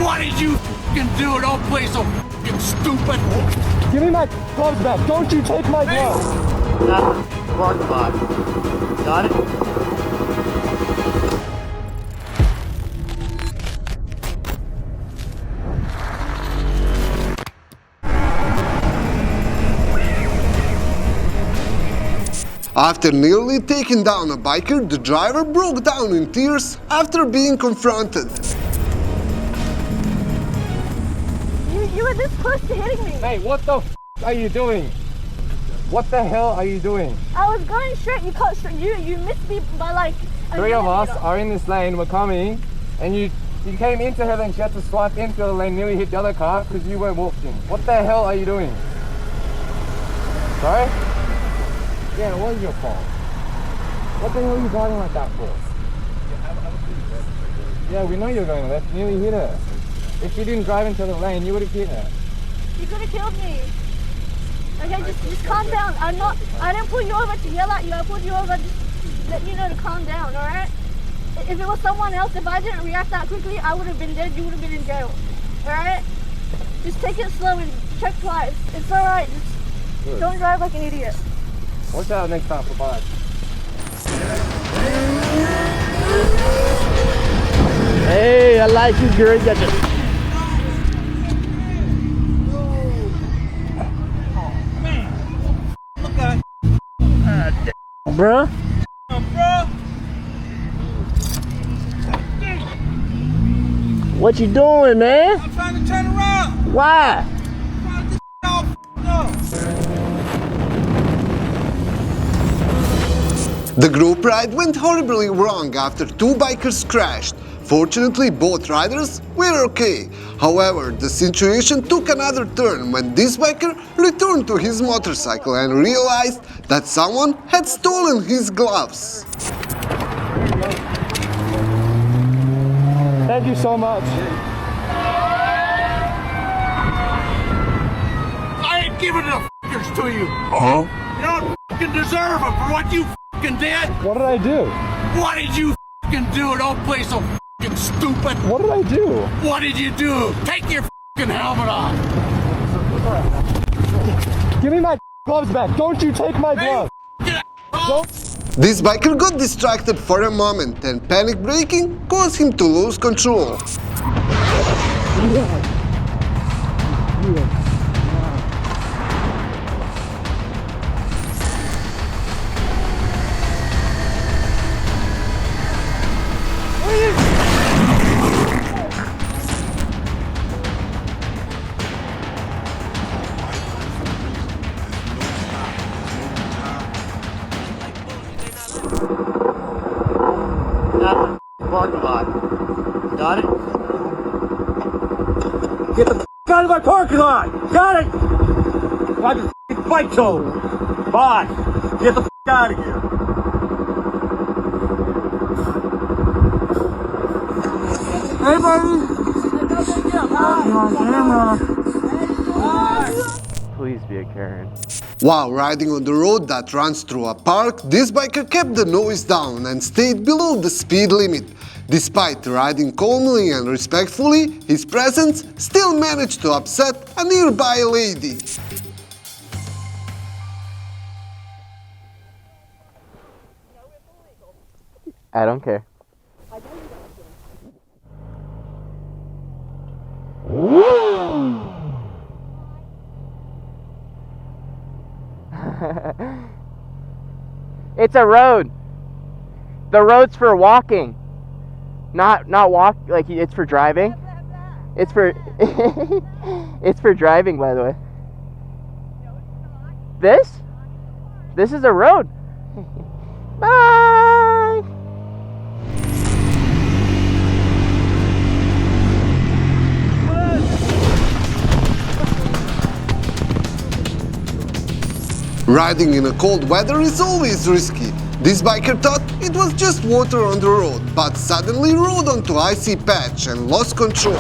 What did you f***ing do? Don't play so f***ing stupid. Give me my gloves back. Don't you take my gloves. Walk by. Got it? After nearly taking down a biker, the driver broke down in tears after being confronted. You were this close to hitting me. Hey, what the f are you doing? What the hell are you doing? I was going straight. You cut straight. You missed me by like a Three of us millimeter. are in this lane, we're coming, and you came into her lane, she had to swipe into the lane, nearly hit the other car because you weren't walking. What the hell are you doing? Sorry? Yeah, it was your fault. What the hell are you driving like that for? Yeah, we know you're going left, nearly hit her. If you didn't drive into the lane, you would have hit her. You could have killed me. Okay, just calm down. I didn't pull you over to yell at you. I pulled you over just let you know to calm down, alright? If it was someone else, if I didn't react that quickly, I would have been dead, you would have been in jail. Alright? Just take it slow and check twice. It's alright, just don't drive like an idiot. Watch out next time for bike. Hey, I like you, girl. You got your... Bruh? What you doing, man? I'm trying to turn around. Why? I'm trying to get all up. The group ride went horribly wrong after two bikers crashed. Fortunately, both riders were okay. However, the situation took another turn when this biker returned to his motorcycle and realized that someone had stolen his gloves. Thank you so much. I ain't giving the f***ers to you. You don't f***ing deserve them for what you f***ing did. What did I do? What did you f***ing do? Don't play so f***ing stupid. What did I do? What did you do? Take your f***ing helmet off. Give me my gloves back. Don't you take my gloves. Get out. This biker got distracted for a moment and panic braking caused him to lose control. Parking lot. Got it? Get the f*** out of my parking lot! Got it? I just f***ing bike towed. Bye. Get the f*** out of here. Hey, buddy. Please be a Karen. While riding on the road that runs through a park, this biker kept the noise down and stayed below the speed limit. Despite riding calmly and respectfully, his presence still managed to upset a nearby lady. I don't care. It's a road. The road's for walking. Not walk, like it's for driving. It's for it's for driving, by the way. This is a road. Bye. Riding in a cold weather is always risky. This biker thought it was just water on the road, but suddenly rode onto icy patch and lost control.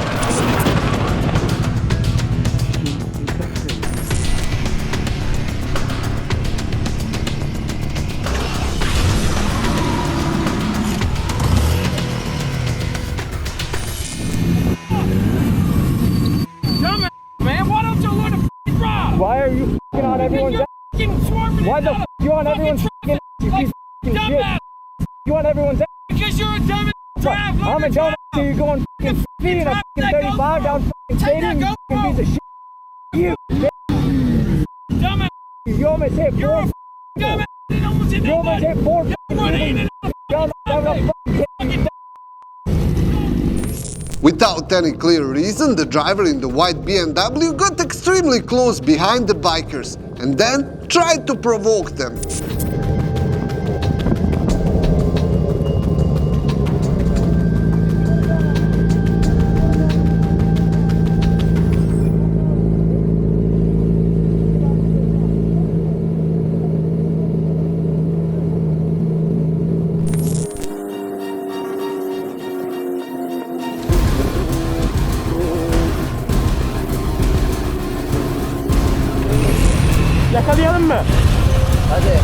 everyone's ass? Why the f you on everyone's f***ing ass, you piece of f***ing shit? You on everyone's ass? Because you're a dumb drive. I'm a dumb ass, so you're going f***ing 50 and a f***ing 35 down f***ing stadium, you f***ing piece of shit. You bitch. Dumb You almost hit 4 dumb You almost hit 4 f***ing Y'all not having a f***ing Without any clear reason, the driver in the white BMW got extremely close behind the bikers and then tried to provoke them. Yakalayalım mı? Hadi.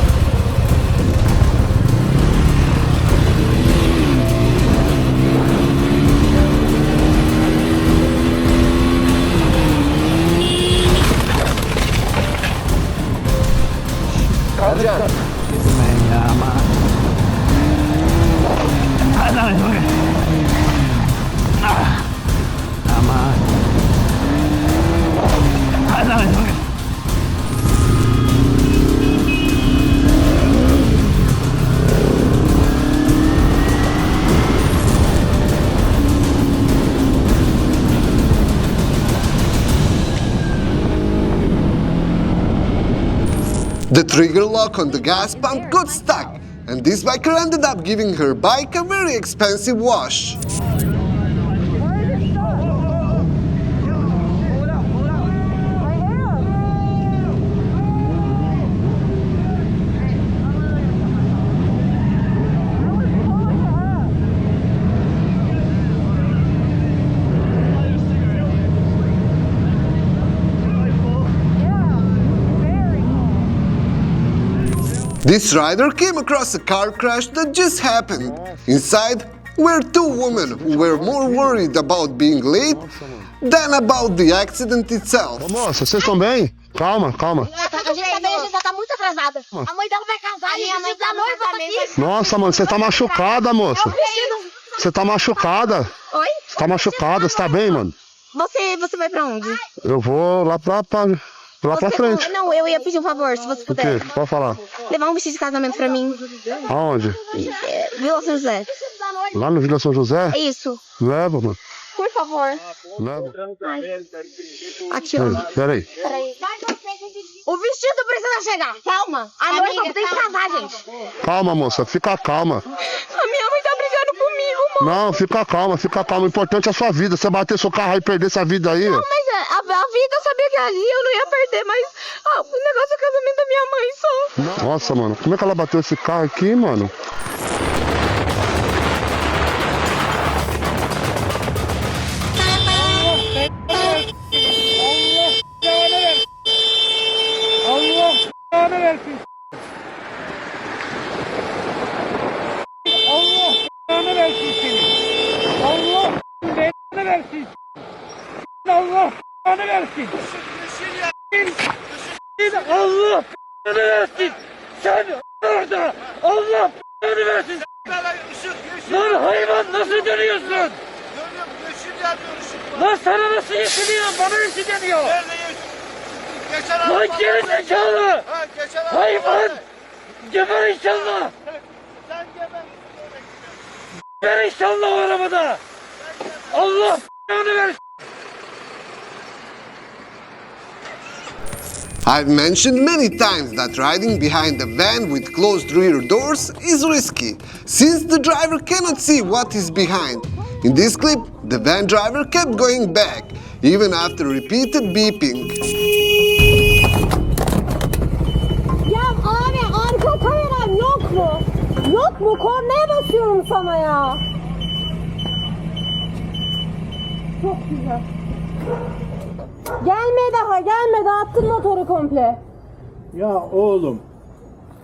Kalacak. The trigger lock on the gas pump got stuck, and this biker ended up giving her bike a very expensive wash. This rider came across a car crash that just happened. Inside were two women who were more worried about being late than about the accident itself. Ô moça, vocês estão bem? Calma, calma. A gente já tá muito atrasada. A mãe dela vai casar, a minha mãe tá noiva aqui. Nossa, mano, você tá machucada, moça. Você tá machucada. Oi? Você tá machucada, você tá bem, mano? Você vai pra onde? Eu vou lá pra frente. Não, eu ia pedir um favor, se você O puder. quê? Pode falar. Levar um vestido de casamento pra mim. Aonde? Vila São José. Lá no Vila São José? É isso. Leva, mano. Por favor. Leva. Aqui, ó. Peraí. Peraí. O vestido precisa chegar. Calma. A noiva tem que casar, gente. Calma, moça, fica calma. A minha mãe tá brigando comigo, mano. Não, fica calma, fica calma. O importante é a sua vida. Você bater seu carro aí e perder essa vida aí. Não, mas a vida eu sabia que ali eu não ia perder, mas o negócio é o casamento da minha mãe só. Nossa, mano, como é que ela bateu esse carro aqui, mano? Allah versin. Sen orada Allah versin. Lan hayvan nasıl dönüyorsun? Dönüyorum, yeşil yanıyor ışık var. Lan sana nasıl yeşiliyor? Bana yeşiliyor. Nerede yeşil? Geçen araba. Lan geri zekalı. Ha, geçen araba. Hayvan. Geber inşallah. Sen geber. Geber inşallah o arabada. Allah versin. I've mentioned many times that riding behind a van with closed rear doors is risky, since the driver cannot see what is behind. In this clip, the van driver kept going back, even after repeated beeping. Ya abi arka kameram yok mu? Yok mu? Kornaya basıyorum sana ya. Çok güzel. Gelme daha attın motoru komple. Ya oğlum,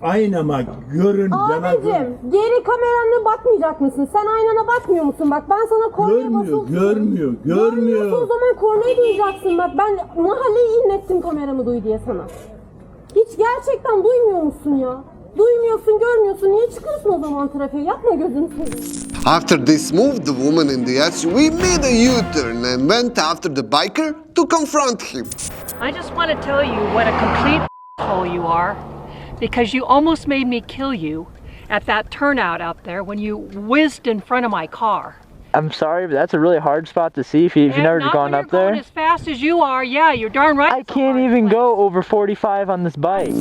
aynama görün Abicim geri kameranla bakmayacak mısın? Sen aynana bakmıyor musun? Bak ben sana kornaya basıyorum. Görmüyorsun o zaman kornayı duyacaksın. Bak ben mahalleyi inlettim kameramı duy diye sana. Hiç gerçekten duymuyor musun ya? Duymuyorsun, görmüyorsun. Niye çıkıyorsun o zaman trafiğe? Yapma gözünü seveyim. After this move, the woman in the SUV made a U-turn and went after the biker to confront him. I just want to tell you what a complete hole you are, because you almost made me kill you at that turnout out there when you whizzed in front of my car. I'm sorry, but that's a really hard spot to see if you've never gone up there. Going as fast as you are, yeah, you're darn right. I can't even go over 45 on this bike.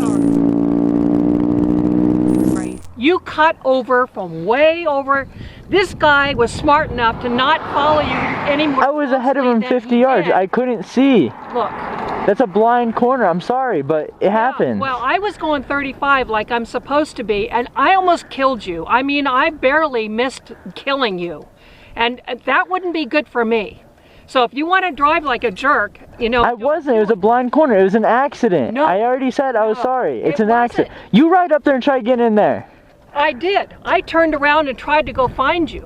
You cut over from way over. This guy was smart enough to not follow you anymore. I was ahead of him 50 yards. I couldn't see. Look. That's a blind corner. I'm sorry, but it happened. Well, I was going 35 like I'm supposed to be, and I almost killed you. I mean, I barely missed killing you. And that wouldn't be good for me. So if you want to drive like a jerk, you know. I wasn't. It was a blind corner. It was an accident. No. I already said I was sorry. It's an wasn't. accident. You ride up there and try to get in there. I did. I turned around and tried to go find you.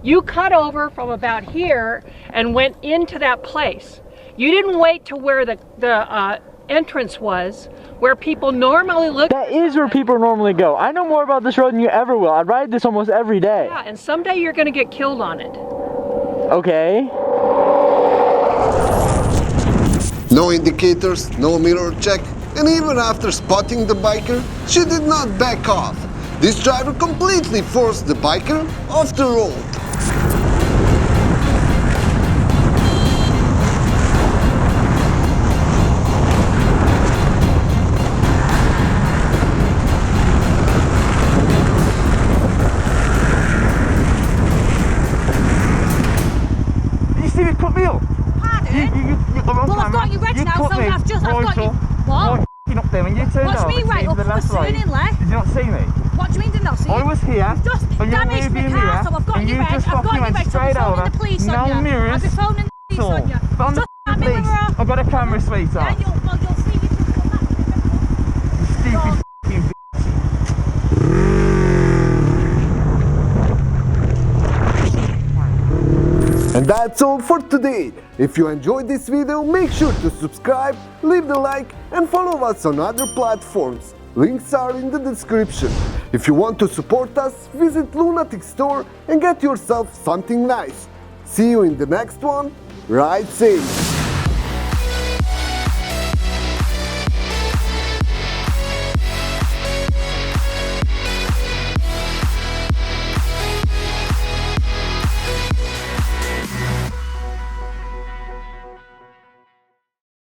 You cut over from about here and went into that place. You didn't wait to where the entrance was, where people normally look. That is where people normally go. I know more about this road than you ever will. I ride this almost every day. Yeah, and someday you're going to get killed on it. Okay. No indicators, no mirror check, and even after spotting the biker, she did not back off. This driver completely forced the biker off the road. You see me cut me up? Pardon? Well, I've got you ready now, so I've got you. What? Up there when you turned Watch over, me right up, left turning left. Did you not see me? What do you mean did not see I you? was here, You've just and you damaged my car, so I've got and you you back. just I've got fucking you went back, so straight I'm over. phoning the police No on you. mirrors. I'll be phoning the police on you. Phone the Just hand me the police. mirror. I've got a camera, sweetheart. Yeah, you'll see me. You stupid f***ing bitch. And that's all for today. If you enjoyed this video, make sure to subscribe, leave the like, and follow us on other platforms. Links are in the description. If you want to support us, visit Lunatic store and get yourself something nice. See you in the next one. Ride safe.